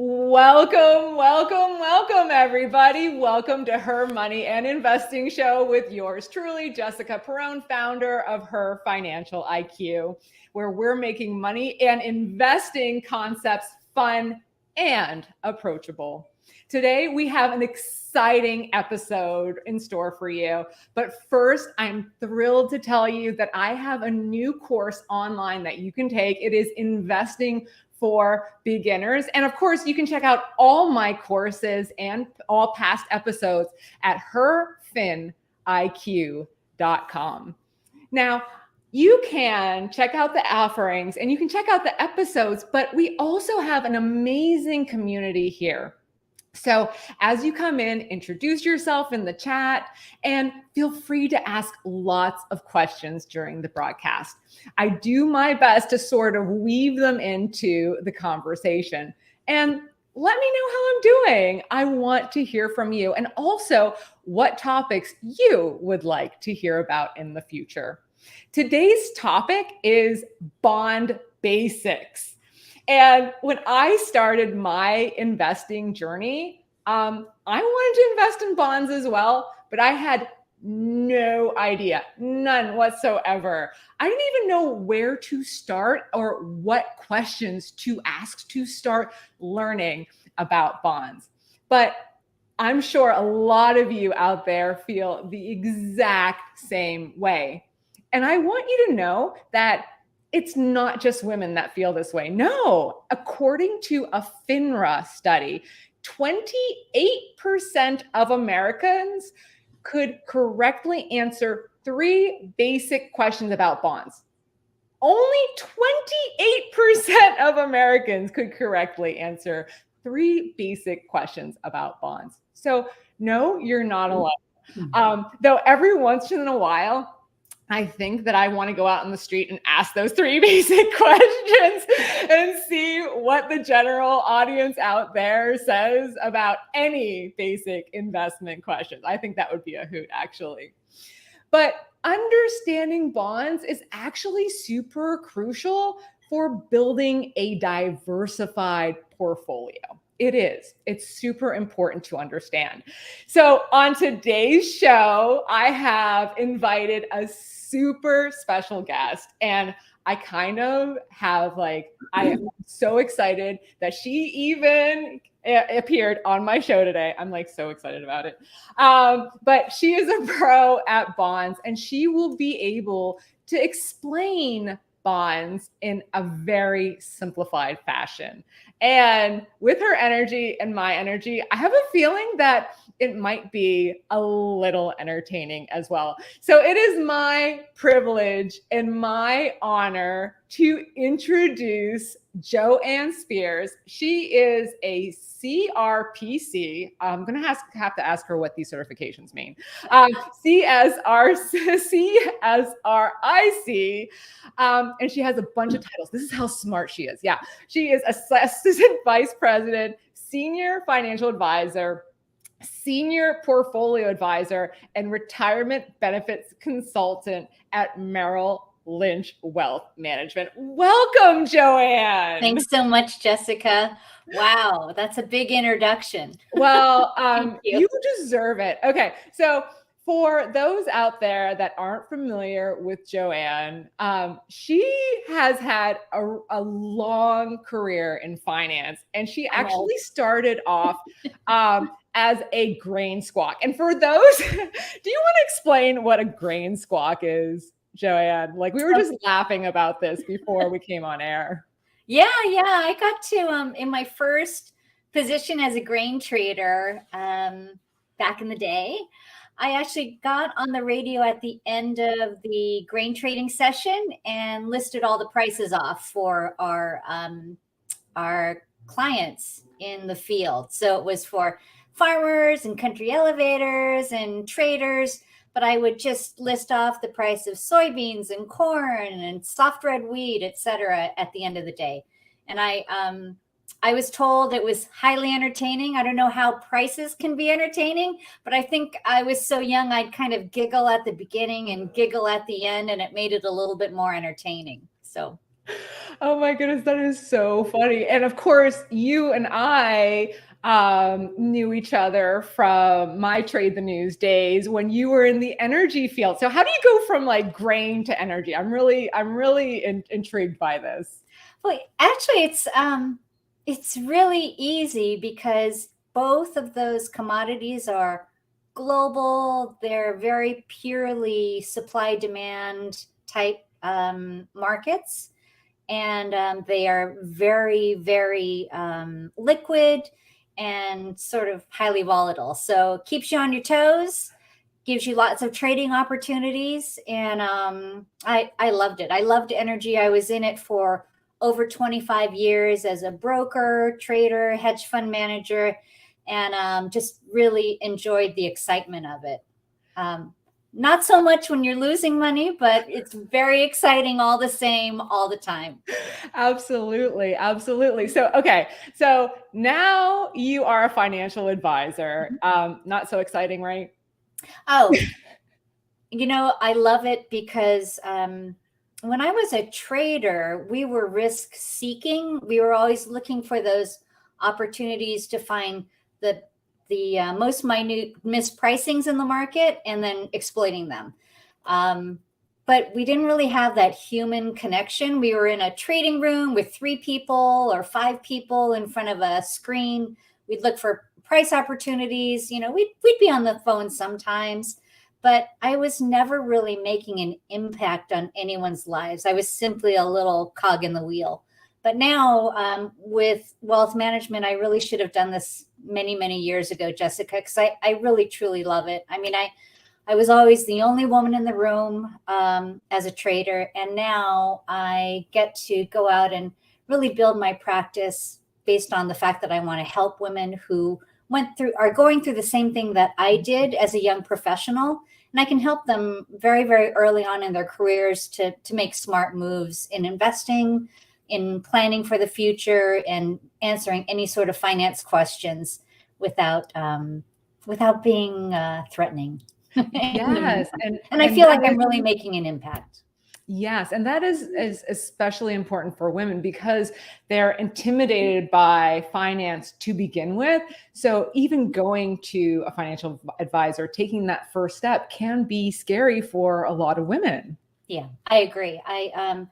Welcome, welcome, welcome, everybody. Welcome to Her Money and Investing Show with yours truly, Jessica Perrone, founder of HerFinIQ, where we're making money and investing concepts fun and approachable. Today, we have an exciting episode in store for you. But first, I'm thrilled to tell you that I have a new course online that you can take. It is Investing for Beginners. And of course, you can check out all my courses and all past episodes at HerFinIQ.com. Now, you can check out the offerings and you can check out the episodes, but we also have an amazing community here. So as you come in, introduce yourself in the chat and feel free to ask lots of questions during the broadcast. I do my best to sort of weave them into the conversation. And let me know how I'm doing. I want to hear from you, and also what topics you would like to hear about in the future. Today's topic is bond basics. And when I started my investing journey, I wanted to invest in bonds as well, but I had no idea, none whatsoever. I didn't even know where to start or what questions to ask to start learning about bonds. But I'm sure a lot of you out there feel the exact same way. And I want you to know that it's not just women that feel this way. No, according to a FINRA study, 28% of Americans could correctly answer 3 basic questions about bonds. Only 28% of Americans could correctly answer 3 basic questions about bonds. So no, you're not alone. Though every once in a while, I think that I want to go out on the street and ask those 3 basic questions and see what the general audience out there says about any basic investment questions. I think that would be a hoot, actually. But understanding bonds is actually super crucial for building a diversified portfolio. It is. It's super important to understand. So on today's show, I have invited a super special guest, and I kind of have I am so excited that she even appeared on my show today. I'm so excited about it. But she is a pro at bonds, and she will be able to explain bonds in a very simplified fashion. And with her energy and my energy, I have a feeling that it might be a little entertaining as well. So it is my privilege and my honor to introduce Joanne Spears. She is a CRPC. I'm going to have to ask her what these certifications mean. CSRIC, and she has a bunch of titles. This is how smart she is. Yeah, she is Assistant Vice President, Senior Financial Advisor, Senior Portfolio Advisor, and Retirement Benefits Consultant at Merrill Lynch Wealth Management. Welcome, Joanne. Thanks so much, Jessica. Wow, that's a big introduction. Well, you deserve it. Okay, so for those out there that aren't familiar with Joanne, she has had a long career in finance, and she actually started off as a grain squawk. And for those, do you want to explain what a grain squawk is, Joanne? We were just laughing about this before we came on air. Yeah. I got to, in my first position as a grain trader back in the day, I actually got on the radio at the end of the grain trading session and listed all the prices off for our clients in the field. So it was for farmers and country elevators and traders, but I would just list off the price of soybeans and corn and soft red wheat, etc. at the end of the day. And I was told it was highly entertaining. I don't know how prices can be entertaining, but I think I was so young, I'd kind of giggle at the beginning and giggle at the end, and it made it a little bit more entertaining. So Oh my goodness, that is so funny. And of course, you and I knew each other from my Trade the News days when you were in the energy field. So how do you go from like grain to energy? I'm really intrigued by this. Well, actually, it's really easy because both of those commodities are global. They're very purely supply demand type markets, and they are very, very liquid and sort of highly volatile. So keeps you on your toes, gives you lots of trading opportunities, and I loved it. I loved energy. I was in it for over 25 years as a broker, trader, hedge fund manager, and just really enjoyed the excitement of it. Not so much when you're losing money, but it's very exciting all the same, all the time. Absolutely, absolutely. So, okay, so now you are a financial advisor. Not so exciting, right? Oh, I love it because when I was a trader, we were risk seeking. We were always looking for those opportunities to find the most minute mispricings in the market and then exploiting them. But we didn't really have that human connection. We were in a trading room with 3 people or 5 people in front of a screen. We'd look for price opportunities. We'd be on the phone sometimes, but I was never really making an impact on anyone's lives. I was simply a little cog in the wheel. But now with wealth management, I really should have done this many, many years ago, Jessica, because I really, truly love it. I mean, I was always the only woman in the room as a trader. And now I get to go out and really build my practice based on the fact that I want to help women who are going through the same thing that I did as a young professional. And I can help them very, very early on in their careers to make smart moves in investing, in planning for the future, and answering any sort of finance questions without being threatening. Yes, And I feel like I'm really making an impact. yes, and that is especially important for women because they're intimidated by finance to begin with. So even going to a financial advisor, taking that first step can be scary for a lot of women. Yeah, I agree. I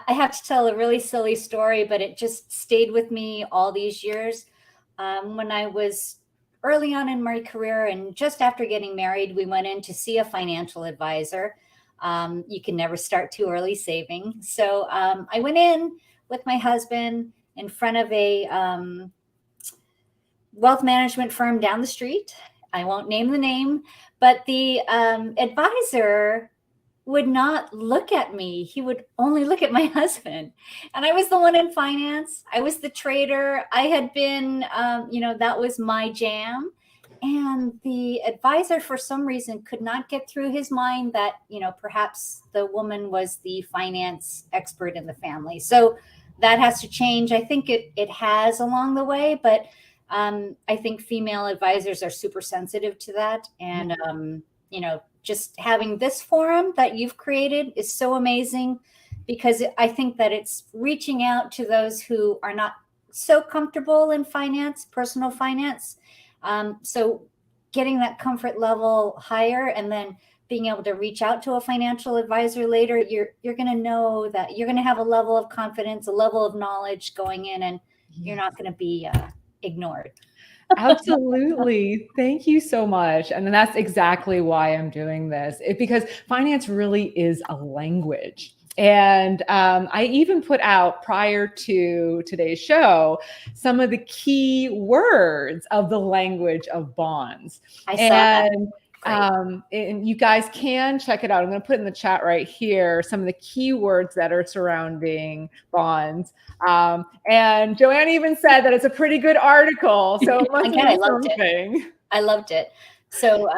have to tell a really silly story, but it just stayed with me all these years. When I was early on in my career and just after getting married, we went in to see a financial advisor. You can never start too early saving. So I went in with my husband in front of a wealth management firm down the street. I won't name the name, but the advisor would not look at me. He would only look at my husband. And I was the one in finance. I was the trader. I had been, that was my jam. And the advisor, for some reason, could not get through his mind that, perhaps the woman was the finance expert in the family. So that has to change. I think it has along the way, but I think female advisors are super sensitive to that. And, just having this forum that you've created is so amazing because I think that it's reaching out to those who are not so comfortable in finance, personal finance. So getting that comfort level higher and then being able to reach out to a financial advisor later, you're going to know that you're going to have a level of confidence, a level of knowledge going in, and you're not going to be ignored. Absolutely. Thank you so much. And that's exactly why I'm doing this. Because finance really is a language. And I even put out prior to today's show some of the key words of the language of bonds. I saw that. And you guys can check it out. I'm going to put in the chat right here some of the keywords that are surrounding bonds. And Joanne even said that it's a pretty good article. So it must be something. I loved it. So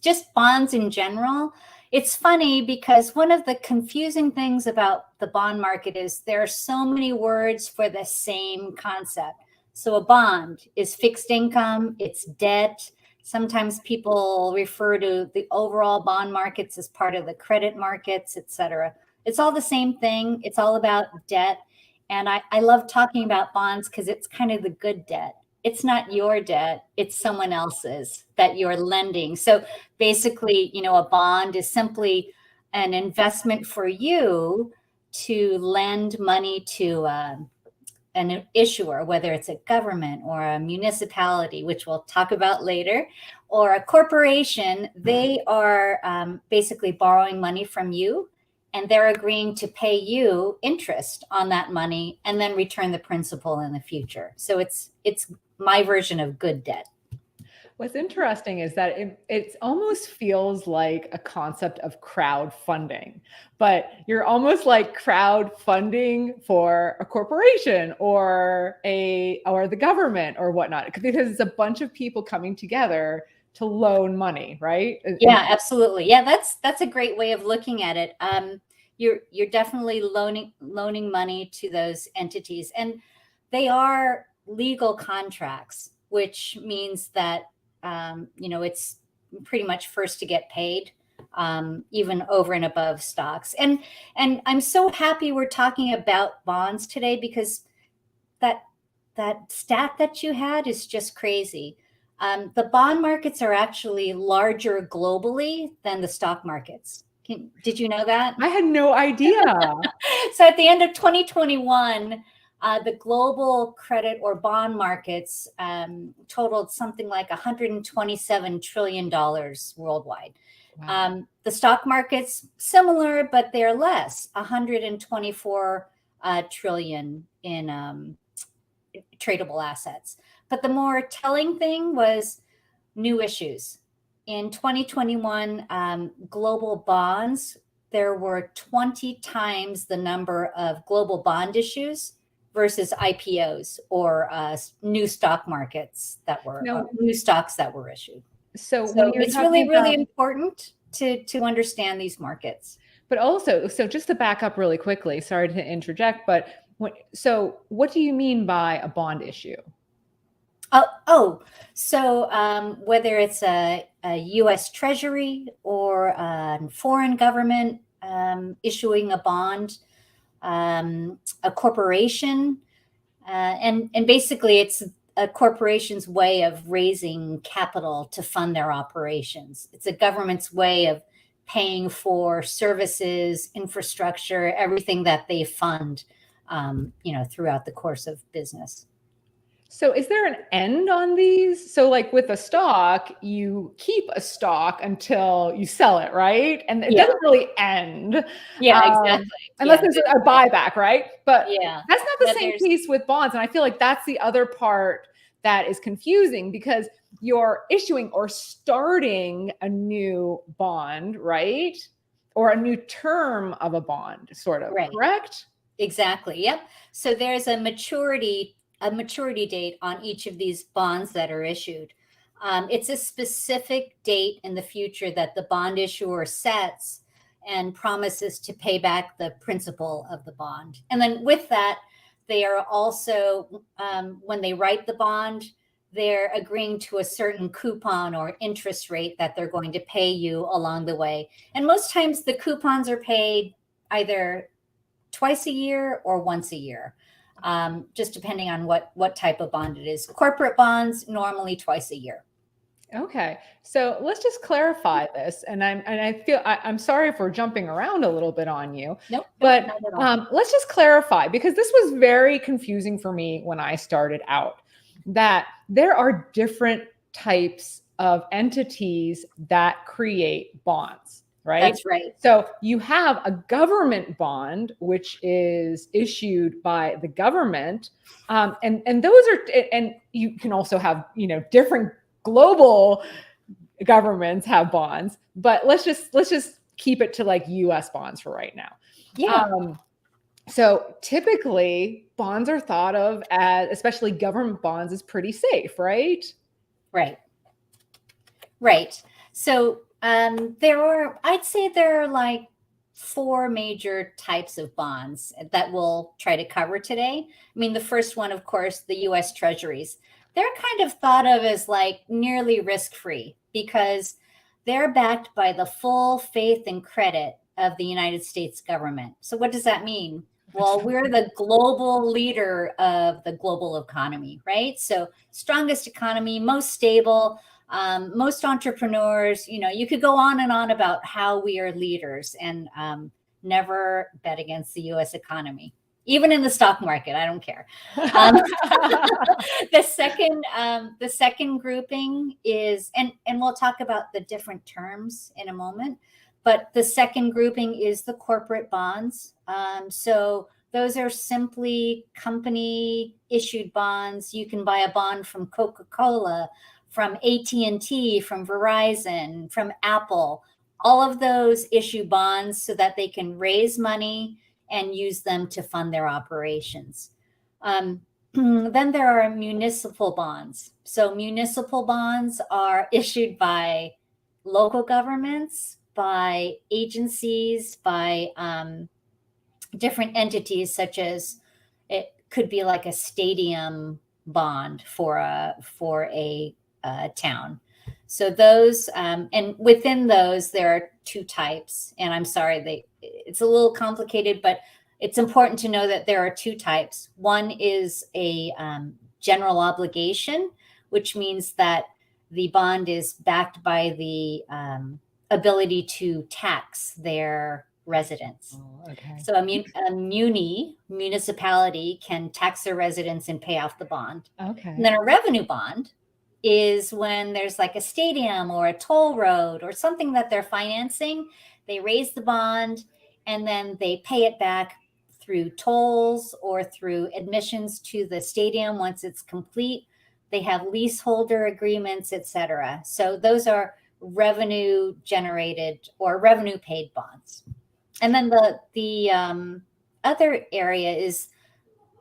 just bonds in general. It's funny because one of the confusing things about the bond market is there are so many words for the same concept. So a bond is fixed income, it's debt. Sometimes people refer to the overall bond markets as part of the credit markets, et cetera. It's all the same thing. It's all about debt. And I love talking about bonds because it's kind of the good debt. It's not your debt, it's someone else's that you're lending. So basically, a bond is simply an investment for you to lend money to an issuer, whether it's a government or a municipality, which we'll talk about later, or a corporation. They are basically borrowing money from you, and they're agreeing to pay you interest on that money and then return the principal in the future. So it's my version of good debt. What's interesting is that it almost feels like a concept of crowdfunding, but you're almost like crowdfunding for a corporation or the government or whatnot, because it's a bunch of people coming together to loan money, right? Yeah, absolutely. Yeah, that's a great way of looking at it. You're definitely loaning money to those entities, and they are legal contracts, which means that it's pretty much first to get paid, even over and above stocks. And I'm so happy we're talking about bonds today, because that stat that you had is just crazy. The bond markets are actually larger globally than the stock markets. Did you know that? I had no idea. So at the end of 2021, the global credit or bond markets totaled something like $127 trillion worldwide. Wow. The stock markets, similar, but they're less, 124 trillion in tradable assets. But the more telling thing was new issues. In 2021, global bonds, there were 20 times the number of global bond issues versus IPOs, or new stock markets that were new stocks that were issued. So it's really important to understand these markets. But also, so just to back up really quickly, sorry to interject, but what do you mean by a bond issue? So whether it's a U.S. Treasury or a foreign government issuing a bond, a corporation, and basically it's a corporation's way of raising capital to fund their operations. It's a government's way of paying for services, infrastructure, everything that they fund, throughout the course of business. So is there an end on these? So like with a stock, you keep a stock until you sell it, right? And it doesn't really end. Yeah, exactly. Unless there's a buyback, right? But that's not the same case with bonds. And I feel like that's the other part that is confusing, because you're issuing or starting a new bond, right? Or a new term of a bond, sort of, correct? Exactly. Yep. So there's a maturity date on each of these bonds that are issued. It's a specific date in the future that the bond issuer sets and promises to pay back the principal of the bond. And then with that, they are also, when they write the bond, they're agreeing to a certain coupon or interest rate that they're going to pay you along the way. And most times the coupons are paid either twice a year or once a year. Just depending on what type of bond it is. Corporate bonds, normally twice a year. Okay, so let's just clarify this. And I'm sorry if we're jumping around a little bit on you. Nope. But let's just clarify, because this was very confusing for me when I started out, that there are different types of entities that create bonds. Right? That's right. So you have a government bond, which is issued by the government, and those are, and you can also have, different global governments have bonds, but let's just keep it to like U.S. bonds for right now. Yeah. So typically bonds are thought of as, especially government bonds, as pretty safe, right? Right. So I'd say there are like 4 major types of bonds that we'll try to cover today. I mean, the first one, of course, the U.S. Treasuries. They're kind of thought of as like nearly risk-free, because they're backed by the full faith and credit of the United States government. So what does that mean? Well, we're the global leader of the global economy, right? So strongest economy, most stable, most entrepreneurs. You could go on and on about how we are leaders, and never bet against the U.S. economy, even in the stock market. I don't care. The second grouping is, and we'll talk about the different terms in a moment. But the second grouping is the corporate bonds. So those are simply company issued bonds. You can buy a bond from Coca-Cola, from AT&T, from Verizon, from Apple. All of those issue bonds so that they can raise money and use them to fund their operations. Then there are municipal bonds. So municipal bonds are issued by local governments, by agencies, by different entities, such as it could be like a stadium bond for a town. So those, and within those, there are two types. And I'm sorry, it's a little complicated, but it's important to know that there are two types. One is a general obligation, which means that the bond is backed by the ability to tax their residents. Oh, okay. So a municipality can tax their residents and pay off the bond. Okay. And then a revenue bond is when there's like a stadium or a toll road or something that they're financing. They raise the bond and then they pay it back through tolls or through admissions to the stadium once it's complete. They have leaseholder agreements, etc. So those are revenue generated or revenue paid bonds. And then the other area is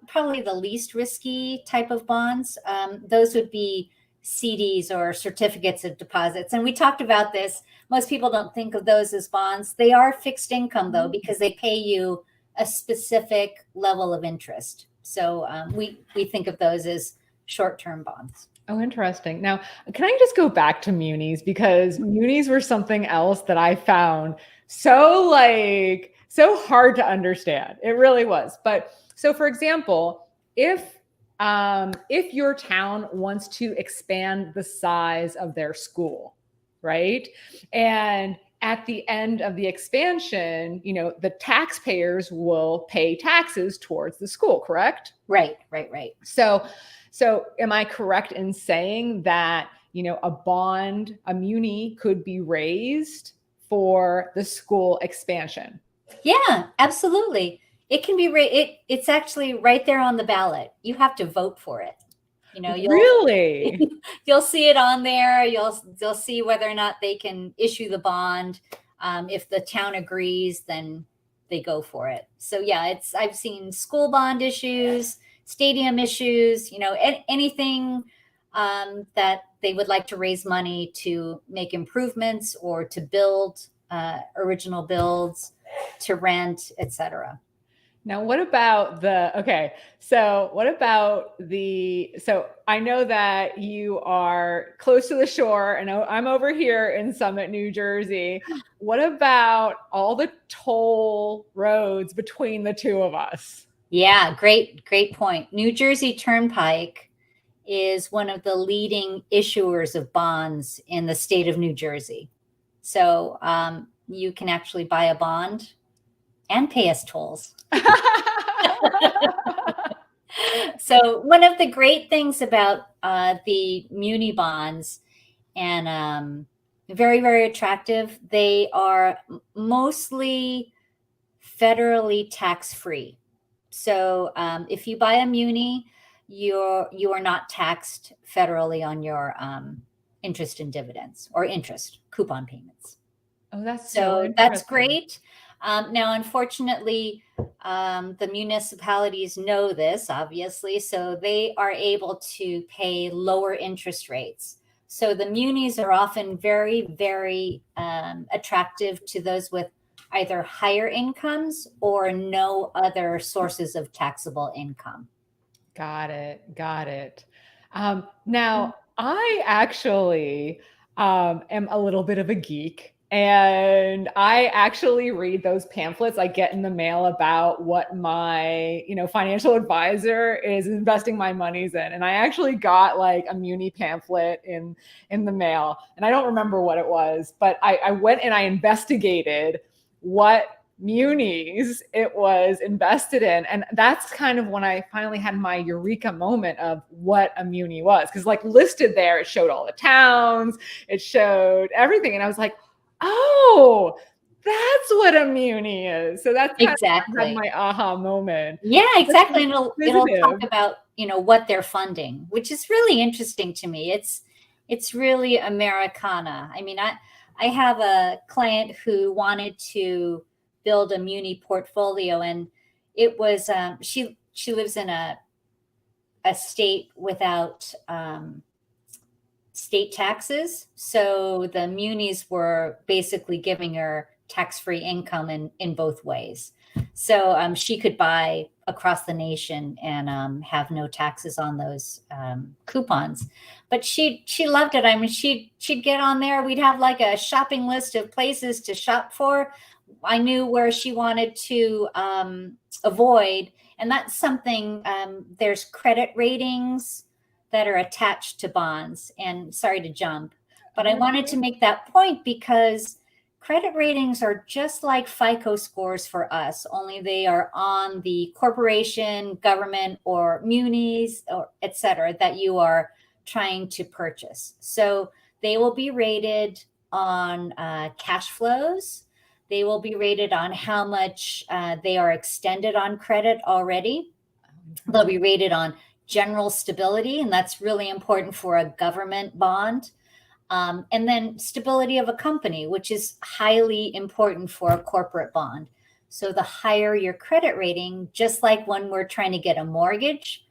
probably the least risky type of bonds. Those would be CDs or certificates of deposits. And we talked about this. Most people don't think of those as bonds. They are fixed income, though, because they pay you a specific level of interest. So we think of those as short-term bonds. Oh, interesting. Now, can I just go back to munis, because munis were something else that I found so hard to understand. It really was. But so, for example, if your town wants to expand the size of their school, right? And at the end of the expansion, the taxpayers will pay taxes towards the school, correct? Right. So am I correct in saying that, a bond, a muni could be raised for the school expansion? Yeah, absolutely. It can be it's actually right there on the ballot. You have to vote for it. Really? You'll see it on there. You'll see whether or not they can issue the bond. If the town agrees, then they go for it. So yeah, I've seen school bond issues, stadium issues, anything that they would like to raise money to make improvements or to build original builds, to rent, etc. Now, what about so I know that you are close to the shore and I'm over here in Summit, New Jersey. What about all the toll roads between the two of us? Yeah, great point. New Jersey Turnpike is one of the leading issuers of bonds in the state of New Jersey. So you can actually buy a bond and pay us tolls. So one of the great things about the muni bonds, and very, very attractive, they are mostly federally tax-free. So if you buy a muni, you are not taxed federally on your interest and dividends or interest coupon payments. Oh, that's that's great. Now, unfortunately, the municipalities know this, obviously, so they are able to pay lower interest rates. So the munis are often very, very attractive to those with either higher incomes or no other sources of taxable income. Got it. Now, I actually am a little bit of a geek. And I actually read those pamphlets I get in the mail about what my, financial advisor is investing my monies in. And I actually got like a muni pamphlet in the mail. And I don't remember what it was, but I went and I investigated what munis it was invested in. And that's kind of when I finally had my eureka moment of what a muni was. Because like listed there, it showed all the towns, it showed everything. And I was like, oh, that's what a muni is. So that's kind of had my aha moment. Yeah, exactly. And it'll talk about, what they're funding, which is really interesting to me. It's really Americana. I mean, I have a client who wanted to build a muni portfolio, and it was she lives in a state without state taxes. So the munis were basically giving her tax-free income in both ways. So she could buy across the nation and have no taxes on those coupons. But she loved it. I mean, she'd get on there. We'd have like a shopping list of places to shop for. I knew where she wanted to avoid. And that's something, there's credit ratings that are attached to bonds. And sorry to jump, but I wanted to make that point because credit ratings are just like FICO scores for us, only they are on the corporation, government, or munis, or et cetera, that you are trying to purchase. So they will be rated on cash flows. They will be rated on how much they are extended on credit already. They'll be rated on general stability, and that's really important for a government bond. And then stability of a company, which is highly important for a corporate bond. So the higher your credit rating, just like when we're trying to get a mortgage,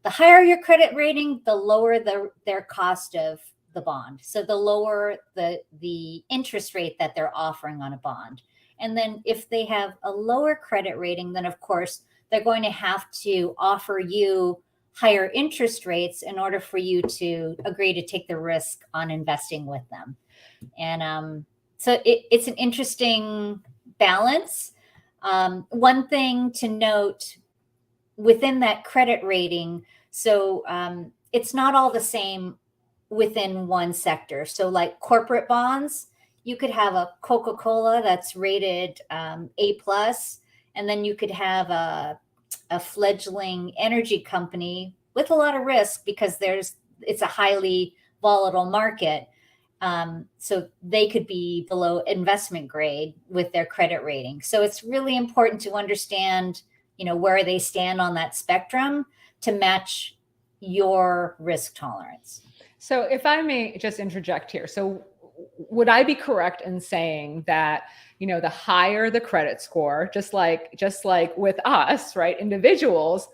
the higher your credit rating, the lower their cost of the bond. So the lower the interest rate that they're offering on a bond. And then if they have a lower credit rating, then of course they're going to have to offer you higher interest rates in order for you to agree to take the risk on investing with them. And so it's an interesting balance. One thing to note within that credit rating, so it's not all the same within one sector. So like corporate bonds, you could have a Coca-Cola that's rated A+, and then you could have a fledgling energy company with a lot of risk because it's a highly volatile market. So they could be below investment grade with their credit rating. So it's really important to understand, where they stand on that spectrum to match your risk tolerance. So if I may just interject here. So would I be correct in saying that, the higher the credit score, just like with us, right, individuals,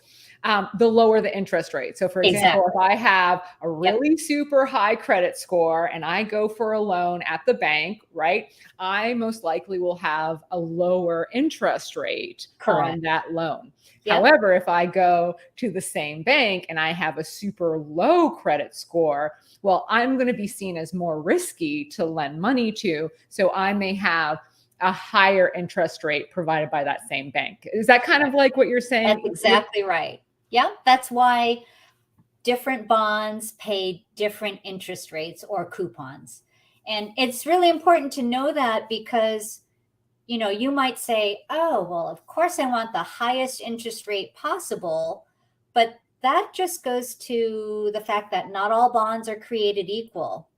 the lower the interest rate. So for example, if I have a really super high credit score and I go for a loan at the bank, right, I most likely will have a lower interest rate on that loan. However, if I go to the same bank and I have a super low credit score, well, I'm going to be seen as more risky to lend money to. So I may have a higher interest rate provided by that same bank. Is that kind of like what you're saying? That's exactly right. Yeah, that's why different bonds pay different interest rates or coupons. And it's really important to know that because, you might say, oh, well, of course I want the highest interest rate possible. But that just goes to the fact that not all bonds are created equal.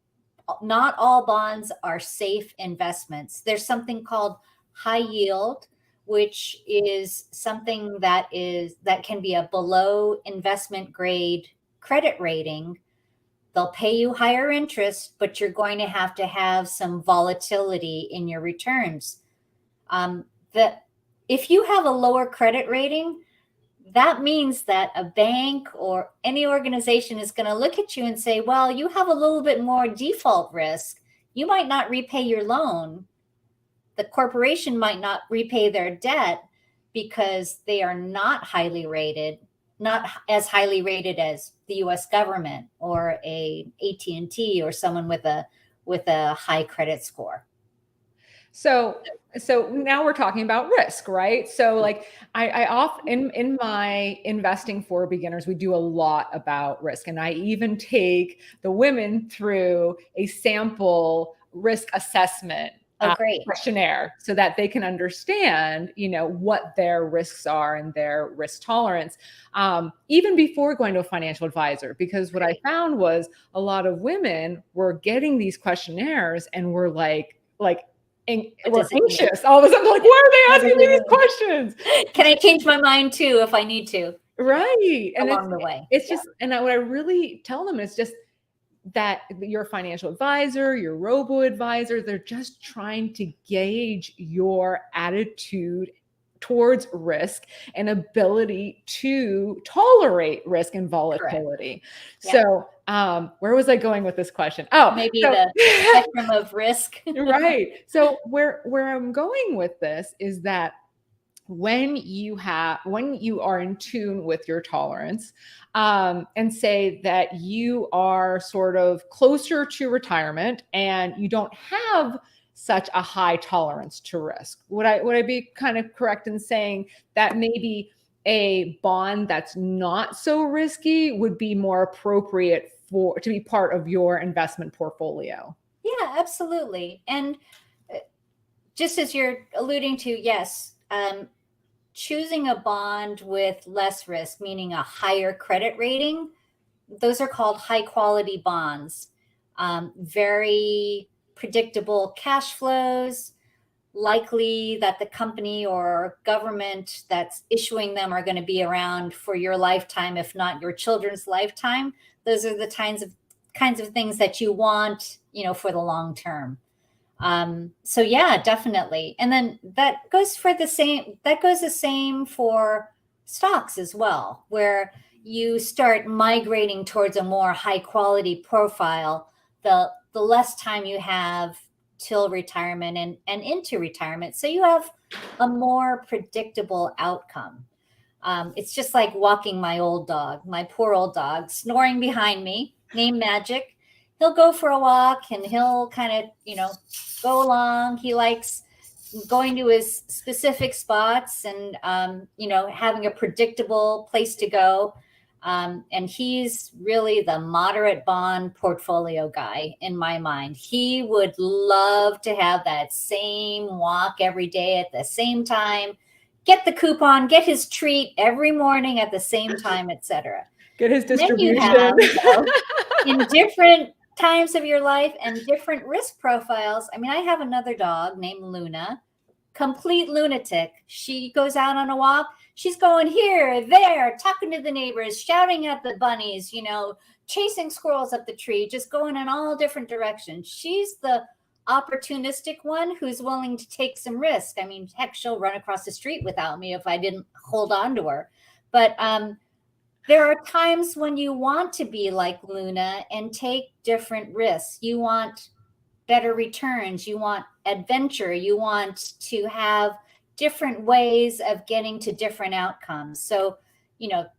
Not all bonds are safe investments. There's something called high yield, which is something that can be a below investment grade credit rating. They'll pay you higher interest, but you're going to have some volatility in your returns. That if you have a lower credit rating, that means that a bank or any organization is going to look at you and say, well, you have a little bit more default risk. You might not repay your loan. The corporation might not repay their debt because they are not highly rated, not as highly rated as the US government or a AT&T or someone with a high credit score. So now we're talking about risk, right? So like I often in my investing for beginners, we do a lot about risk. And I even take the women through a sample risk assessment Great. questionnaire so that they can understand, what their risks are and their risk tolerance, even before going to a financial advisor. Because what I found was a lot of women were getting these questionnaires and were like we're anxious. All of a sudden, like, why are they asking me these questions? Can I change my mind too if I need to? Right. And along the way. It's just, and what I really tell them is just that your financial advisor, your robo advisor, they're just trying to gauge your attitude towards risk and ability to tolerate risk and volatility. So, where was I going with this question? Oh, maybe the spectrum of risk. Right. So where I'm going with this is that when you are in tune with your tolerance, and say that you are sort of closer to retirement and you don't have such a high tolerance to risk, would I be kind of correct in saying that maybe a bond that's not so risky would be more appropriate to be part of your investment portfolio? Yeah, absolutely. And just as you're alluding to, yes, choosing a bond with less risk, meaning a higher credit rating, those are called high quality bonds. Very predictable cash flows, likely that the company or government that's issuing them are going to be around for your lifetime, if not your children's lifetime. Those are the kinds of things that you want, for the long term. So yeah, definitely. And then that goes the same for stocks as well, where you start migrating towards a more high quality profile, the less time you have till retirement and into retirement. So you have a more predictable outcome. It's just like walking my poor old dog, snoring behind me, named Magic. He'll go for a walk and he'll kind of, go along. He likes going to his specific spots and, having a predictable place to go. And he's really the moderate bond portfolio guy in my mind. He would love to have that same walk every day at the same time, get the coupon, get his treat every morning at the same time, etc. Get his distribution. Then you have, in different times of your life and different risk profiles. I mean, I have another dog named Luna, complete lunatic. She goes out on a walk. She's going here, there, talking to the neighbors, shouting at the bunnies, chasing squirrels up the tree, just going in all different directions. She's the opportunistic one who's willing to take some risk. I mean, heck, she'll run across the street without me if I didn't hold on to her. But there are times when you want to be like Luna and take different risks. You want better returns. You want adventure. You want to have different ways of getting to different outcomes. So,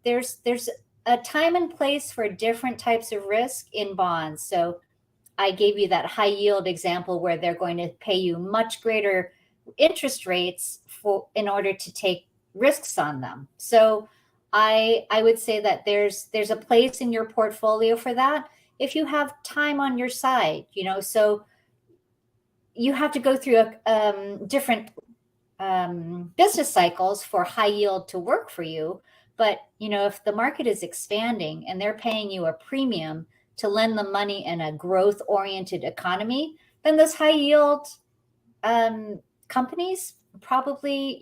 there's a time and place for different types of risk in bonds. So I gave you that high yield example where they're going to pay you much greater interest rates in order to take risks on them. So I would say that there's a place in your portfolio for that if you have time on your side, so you have to go through different business cycles for high yield to work for you. But, if the market is expanding and they're paying you a premium to lend them money in a growth oriented economy, then those high yield companies probably,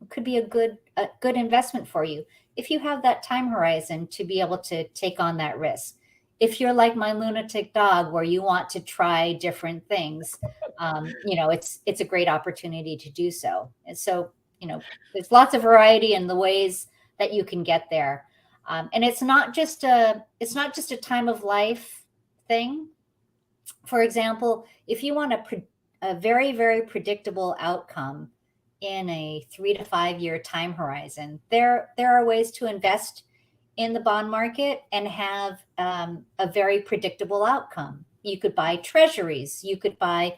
could be a good investment for you if you have that time horizon to be able to take on that risk. If you're like my lunatic dog where you want to try different things, it's a great opportunity to do so. And so, there's lots of variety in the ways that you can get there. And it's not just a time of life thing. For example, if you want a very, very predictable outcome in a 3 to 5 year time horizon, there are ways to invest in the bond market and have a very predictable outcome. You could buy treasuries. You could buy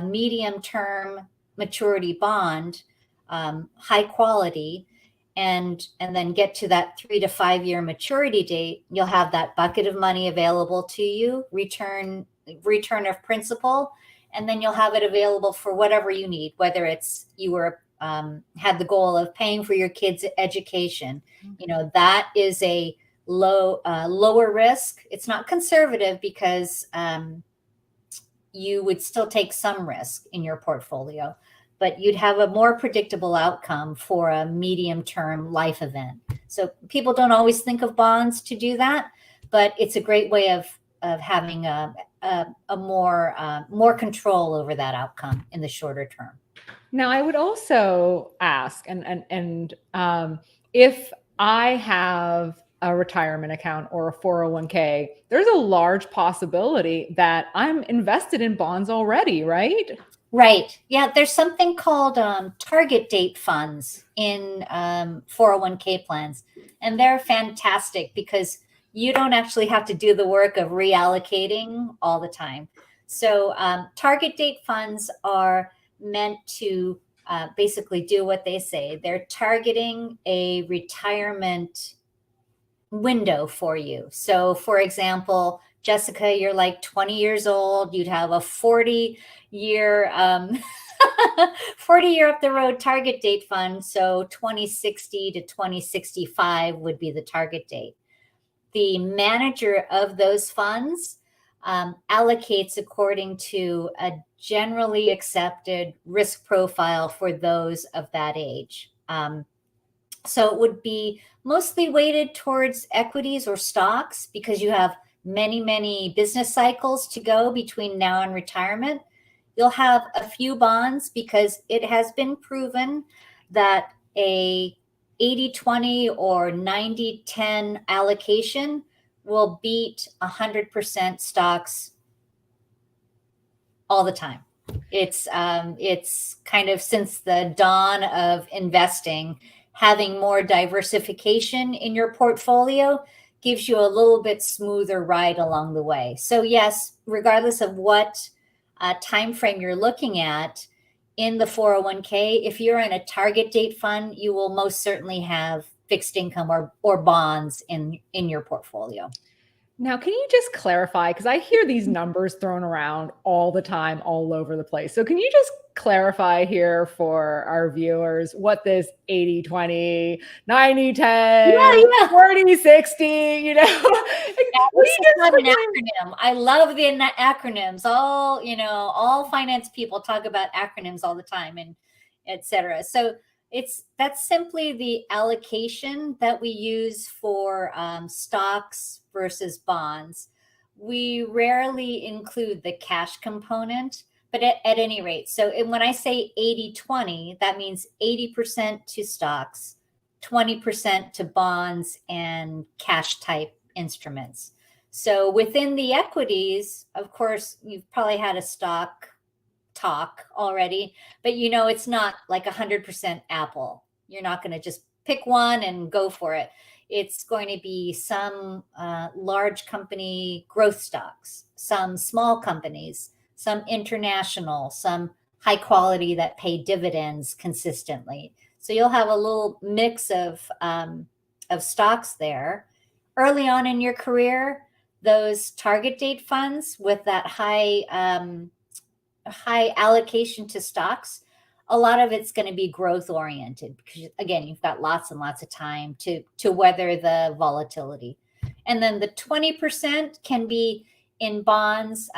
medium term maturity bond, high quality, and then get to that 3 to 5 year maturity date, you'll have that bucket of money available to you, return of principal, and then you'll have it available for whatever you need, whether it's you were had the goal of paying for your kids' education. You know, that is a lower risk. It's not conservative because you would still take some risk in your portfolio, but you'd have a more predictable outcome for a medium-term life event. So people don't always think of bonds to do that, but it's a great way of having a more control over that outcome in the shorter term. Now, I would also ask, if I have a retirement account or a 401k, there's a large possibility that I'm invested in bonds already, right? Right. Yeah, there's something called target date funds in 401k plans, and they're fantastic because you don't actually have to do the work of reallocating all the time. So target date funds are meant to basically do what they say. They're targeting a retirement window for you. So for example, Jessica, you're like 20 years old, you'd have a 40-year 40-year up the road target date fund. So 2060 to 2065 would be the target date. The manager of those funds allocates according to a generally accepted risk profile for those of that age. So it would be mostly weighted towards equities or stocks because you have many, many business cycles to go between now and retirement. You'll have a few bonds because it has been proven that a 80-20 or 90-10 allocation will beat 100% stocks all the time. It's kind of since the dawn of investing, having more diversification in your portfolio gives you a little bit smoother ride along the way. So yes, regardless of what time frame you're looking at in the 401k, if you're in a target date fund, you will most certainly have fixed income or bonds in your portfolio. Now, can you just clarify? Because I hear these numbers thrown around all the time, all over the place. So can you just clarify here for our viewers what this 80-20, 90-10, 40-60, you know? An acronym. I love the acronyms. All finance people talk about acronyms all the time and etc. So that's simply the allocation that we use for stocks versus bonds. We rarely include the cash component, but at any rate. So when I say 80-20, that means 80% to stocks, 20% to bonds and cash type instruments. So within the equities, of course, you've probably had a stock talk already, but it's not like 100% Apple. You're not going to just pick one and go for it. It's going to be some large company growth stocks, some small companies, some international, some high quality that pay dividends consistently. So you'll have a little mix of stocks there. Early on in your career, those target date funds with that high allocation to stocks, a lot of it's going to be growth oriented because again, you've got lots and lots of time to weather the volatility. And then the 20% can be in bonds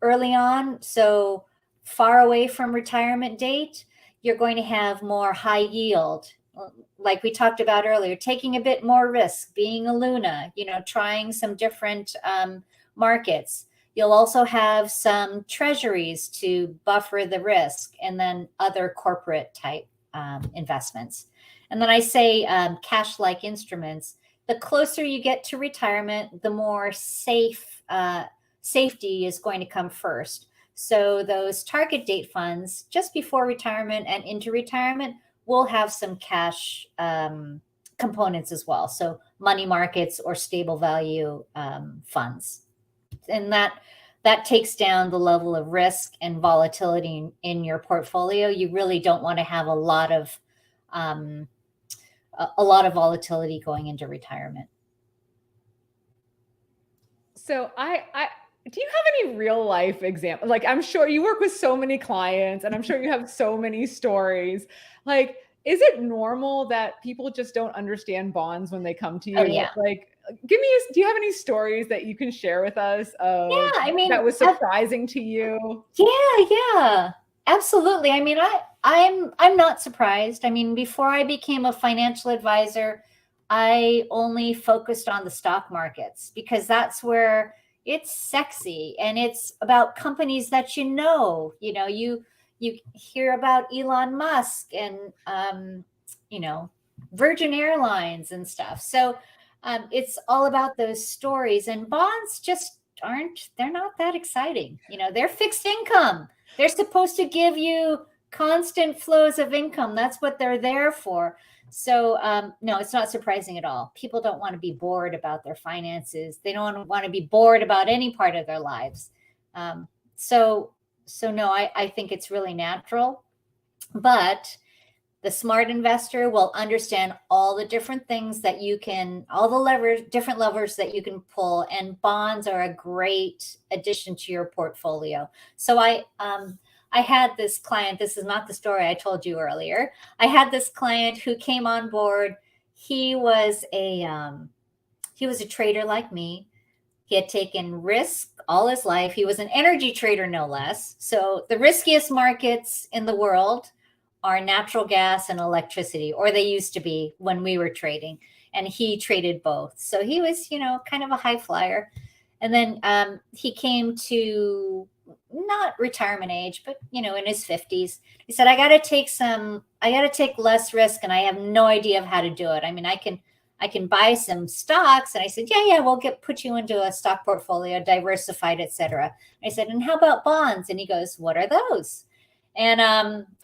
early on. So far away from retirement date, you're going to have more high yield, like we talked about earlier, taking a bit more risk, being a Luna, trying some different markets. You'll also have some treasuries to buffer the risk, and then other corporate type investments. And then I say cash-like instruments. The closer you get to retirement, the more safety is going to come first. So those target date funds just before retirement and into retirement will have some cash components as well. So money markets or stable value funds. And that that takes down the level of risk and volatility in your portfolio. You really don't want to have a lot of volatility going into retirement. So do you have any real life examples? Like, I'm sure you work with so many clients and I'm sure you have so many stories. Like, is it normal that people just don't understand bonds when they come to you? Oh, yeah. Like, do you have any stories that you can share with us of that was surprising to you? Yeah, absolutely. I mean, I'm not surprised. I mean, before I became a financial advisor, I only focused on the stock markets because that's where it's sexy and it's about companies that you hear about Elon Musk and Virgin Airlines and stuff. So it's all about those stories, and bonds just they're not that exciting. They're fixed income. They're supposed to give you constant flows of income. That's what they're there for. So no, it's not surprising at all. People don't want to be bored about their finances. They don't want to be bored about any part of their lives. So no, I think it's really natural. But the smart investor will understand all the different things that all the different levers that you can pull, and bonds are a great addition to your portfolio. So I had this client. This is not the story I told you earlier. I had this client who came on board. He was a trader like me. He had taken risk all his life. He was an energy trader, no less. So the riskiest markets in the world are natural gas and electricity, or they used to be when we were trading, and he traded both. So he was, kind of a high flyer. And then he came to not retirement age, but, in his 50s. He said, I got to take less risk, and I have no idea of how to do it. I mean, I can buy some stocks. And I said, yeah, we'll put you into a stock portfolio, diversified, etc. I said, and how about bonds? And he goes, what are those? And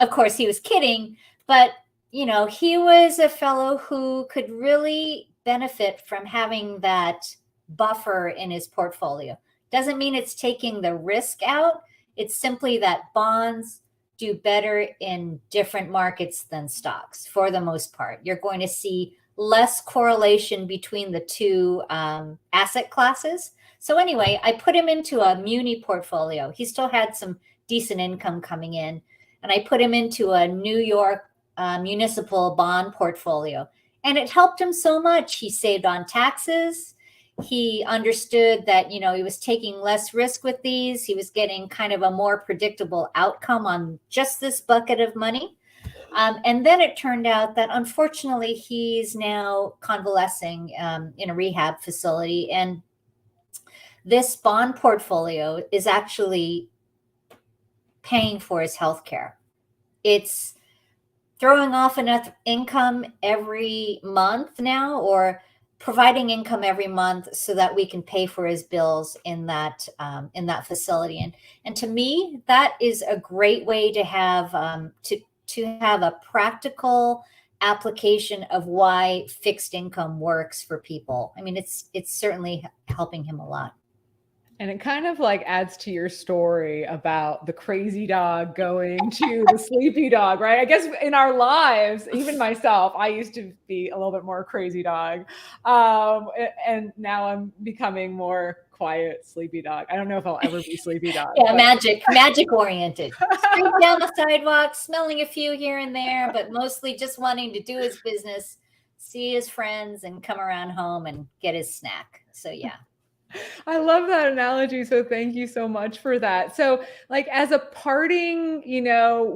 of course, he was kidding, but he was a fellow who could really benefit from having that buffer in his portfolio. Doesn't mean it's taking the risk out. It's simply that bonds do better in different markets than stocks for the most part. You're going to see less correlation between the two asset classes. So anyway, I put him into a muni portfolio. He still had some decent income coming in, and I put him into a New York municipal bond portfolio, and it helped him so much. He saved on taxes. He understood that he was taking less risk with these. He was getting kind of a more predictable outcome on just this bucket of money. And then it turned out that unfortunately he's now convalescing in a rehab facility, and this bond portfolio is actually paying for his health care. It's throwing off enough income every month now, or providing income every month so that we can pay for his bills in that facility. And to me, that is a great way to have to have a practical application of why fixed income works for people. I mean, it's certainly helping him a lot. And it kind of like adds to your story about the crazy dog going to the sleepy dog, right? I guess in our lives, even myself, I used to be a little bit more crazy dog. And now I'm becoming more quiet, sleepy dog. I don't know if I'll ever be sleepy dog. Yeah, magic oriented. Straight down the sidewalk, smelling a few here and there, but mostly just wanting to do his business, see his friends, and come around home and get his snack. So yeah. I love that analogy. So thank you so much for that. So like as a parting,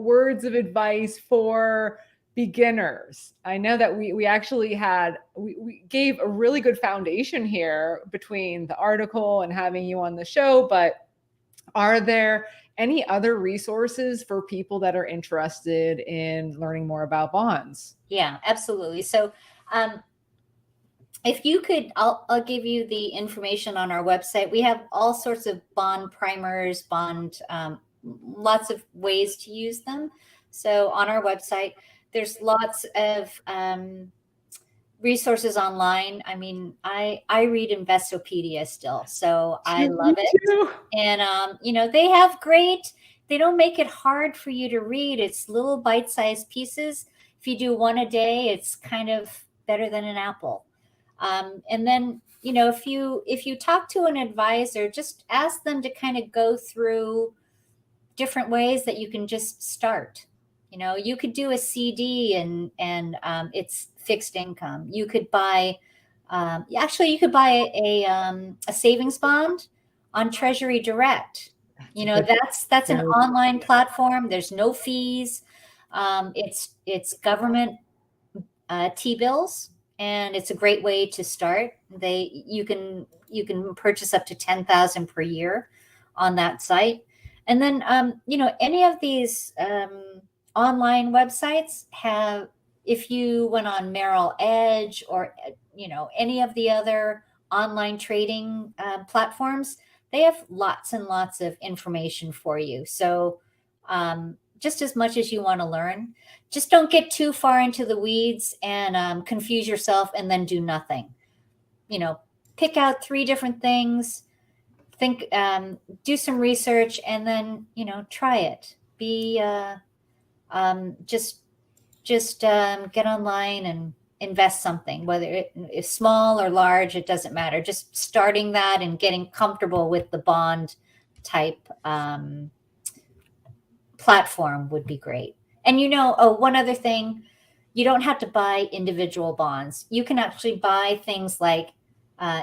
words of advice for beginners, I know that we actually we gave a really good foundation here between the article and having you on the show, but are there any other resources for people that are interested in learning more about bonds? Yeah, absolutely. So, if you could, I'll give you the information on our website. We have all sorts of bond primers, lots of ways to use them. So on our website, there's lots of resources online. I mean, I read Investopedia still, so I love it. Too. And you know, they have great. They don't make it hard for you to read. It's little bite-sized pieces. If you do one a day, it's kind of better than an apple. And then, you know, if you talk to an advisor, just ask them to kind of go through different ways that you can just start. You know, you could do a CD and it's fixed income. You could buy, actually, you could buy a savings bond on Treasury Direct. You know, that's an online platform. There's no fees. It's government T-bills, and it's a great way to start. You can purchase up to 10,000 per year on that site. And then, you know, any of these online websites have, if you went on Merrill Edge or, you know, any of the other online trading platforms, they have lots and lots of information for you. So just as much as you want to learn, just don't get too far into the weeds and confuse yourself and then do nothing. You know, pick out 3 different things, think, do some research, and then, you know, try it. Be just get online and invest something, whether it is small or large, it doesn't matter. Just starting that and getting comfortable with the bond type platform would be great. And, you know, one other thing, you don't have to buy individual bonds. You can actually buy things like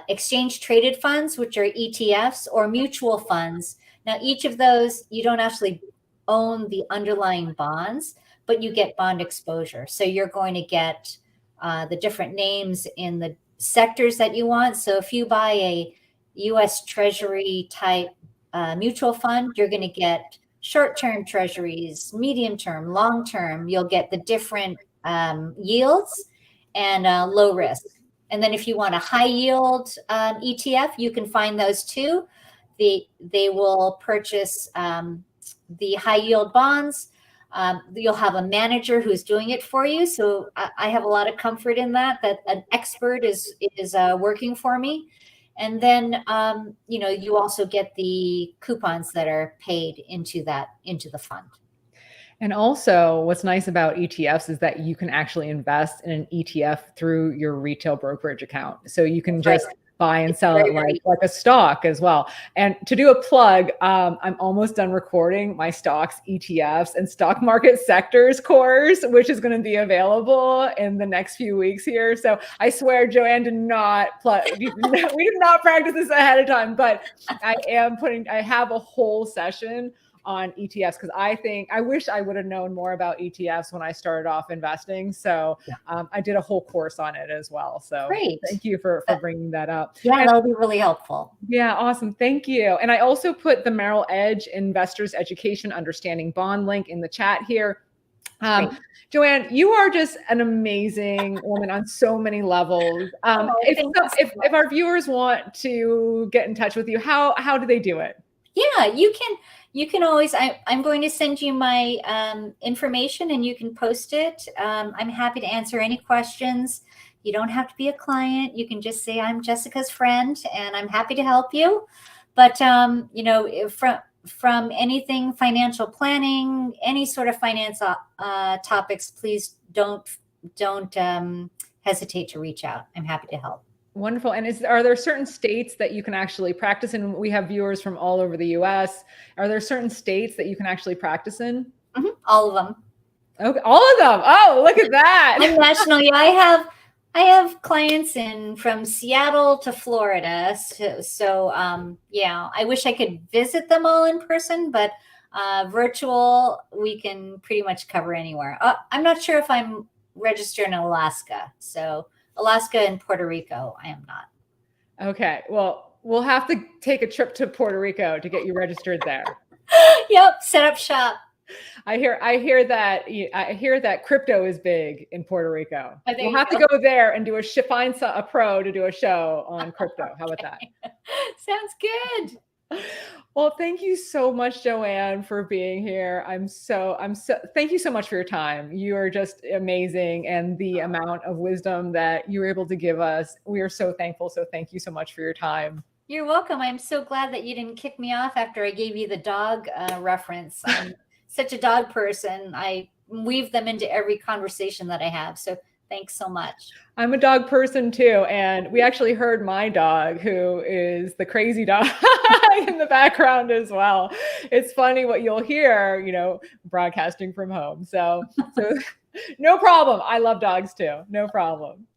exchange traded funds, which are ETFs, or mutual funds. Now, each of those, you don't actually own the underlying bonds, but you get bond exposure. So you're going to get the different names in the sectors that you want. So if you buy a US Treasury type mutual fund, you're going to get short-term treasuries, medium-term, long-term. You'll get the different yields and low risk. And then if you want a high yield ETF, you can find those too. They will purchase the high yield bonds. You'll have a manager who's doing it for you. So I have a lot of comfort in that an expert is working for me. And then, you know, you also get the coupons that are paid into the fund. And also what's nice about ETFs is that you can actually invest in an ETF through your retail brokerage account. So you can just buy and sell it like a stock as well. And to do a plug, I'm almost done recording my stocks, ETFs, and stock market sectors course, which is going to be available in the next few weeks here. So I swear, Joanne did not we did not practice this ahead of time, but I have a whole session on ETFs because I wish I would have known more about ETFs when I started off investing. So I did a whole course on it as well. So great. Thank you for bringing that up. Yeah, that'll be really helpful. Yeah, awesome. Thank you. And I also put the Merrill Edge Investors Education Understanding Bond link in the chat here. Joanne, you are just an amazing woman on so many levels. If our viewers want to get in touch with you, how do they do it? Yeah, you can always, I'm going to send you my information and you can post it. I'm happy to answer any questions. You don't have to be a client. You can just say, I'm Jessica's friend and I'm happy to help you. But, you know, from anything financial planning, any sort of finance topics, please don't hesitate to reach out. I'm happy to help. Wonderful. And are there certain states that you can actually practice in? We have viewers from all over the US. Are there certain states that you can actually practice in? Mm-hmm. All of them. Okay, all of them. Oh, look at that. I'm national. Yeah, I have clients from Seattle to Florida. So yeah, I wish I could visit them all in person, but virtual, we can pretty much cover anywhere. I'm not sure if I'm registered in Alaska. So Alaska and Puerto Rico, I am not. Okay. Well, we'll have to take a trip to Puerto Rico to get you registered there. Yep. Set up shop. I hear that crypto is big in Puerto Rico. We'll have to go there and find a pro to do a show on crypto. How about that? Sounds good. Well, thank you so much, Joanne, for being here. Thank you so much for your time. You are just amazing. And the amount of wisdom that you were able to give us, we are so thankful. So thank you so much for your time. You're welcome. I'm so glad that you didn't kick me off after I gave you the dog reference. I'm such a dog person. I weave them into every conversation that I have. So thanks so much. I'm a dog person too. And we actually heard my dog, who is the crazy dog, in the background as well. It's funny what you'll hear, broadcasting from home. So no problem. I love dogs too. No problem.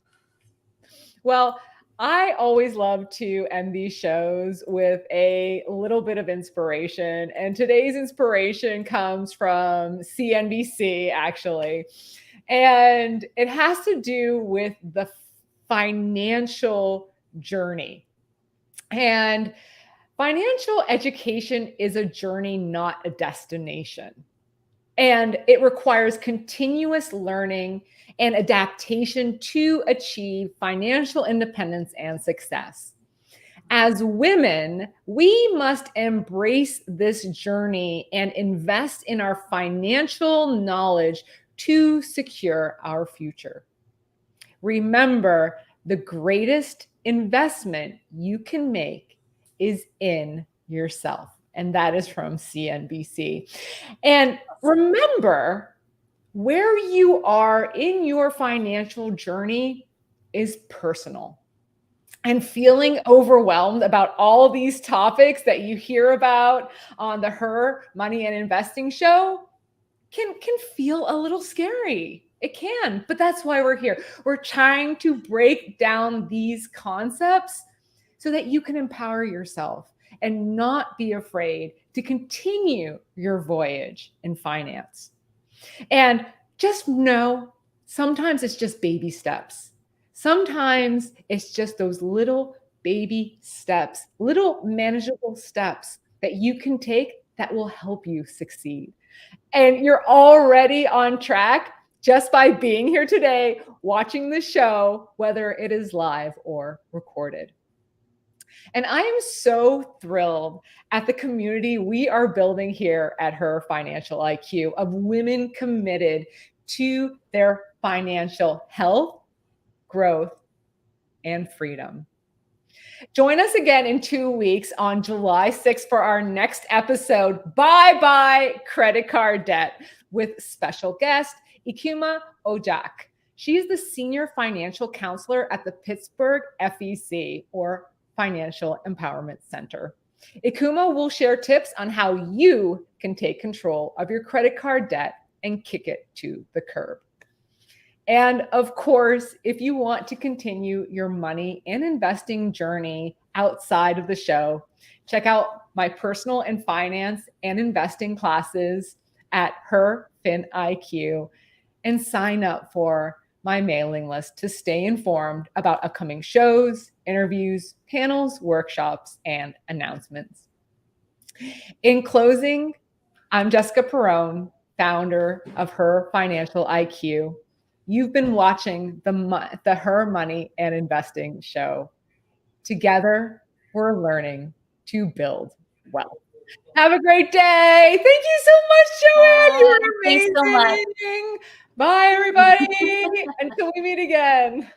Well, I always love to end these shows with a little bit of inspiration. And today's inspiration comes from CNBC, actually. And it has to do with the financial journey. And financial education is a journey, not a destination. And it requires continuous learning and adaptation to achieve financial independence and success. As women, we must embrace this journey and invest in our financial knowledge to secure our future. Remember, the greatest investment you can make is in yourself. And that is from CNBC. And remember, where you are in your financial journey is personal. And feeling overwhelmed about all these topics that you hear about on the Her Money and Investing show can feel a little scary. It can, but that's why we're here. We're trying to break down these concepts so that you can empower yourself and not be afraid to continue your voyage in finance. And just know, sometimes it's just baby steps. Sometimes it's just those little baby steps, little manageable steps that you can take that will help you succeed. And you're already on track just by being here today, watching the show, whether it is live or recorded. And I am so thrilled at the community we are building here at HerFinIQ of women committed to their financial health, growth, and freedom. Join us again in 2 weeks on July 6th for our next episode, Bye Bye Credit Card Debt, with special guest Ikuma Ojak. She is the Senior Financial Counselor at the Pittsburgh FEC, or Financial Empowerment Center. Ikuma will share tips on how you can take control of your credit card debt and kick it to the curb. And of course, if you want to continue your money and investing journey outside of the show, check out my personal and finance and investing classes at HerFinIQ and sign up for my mailing list to stay informed about upcoming shows, interviews, panels, workshops, and announcements. In closing, I'm Jessica Perrone, founder of HerFinIQ. You've been watching the Her Money and Investing show. Together, we're learning to build wealth. Have a great day. Thank you so much, Joanne. You were amazing. Thanks so much. Bye, everybody. Until we meet again.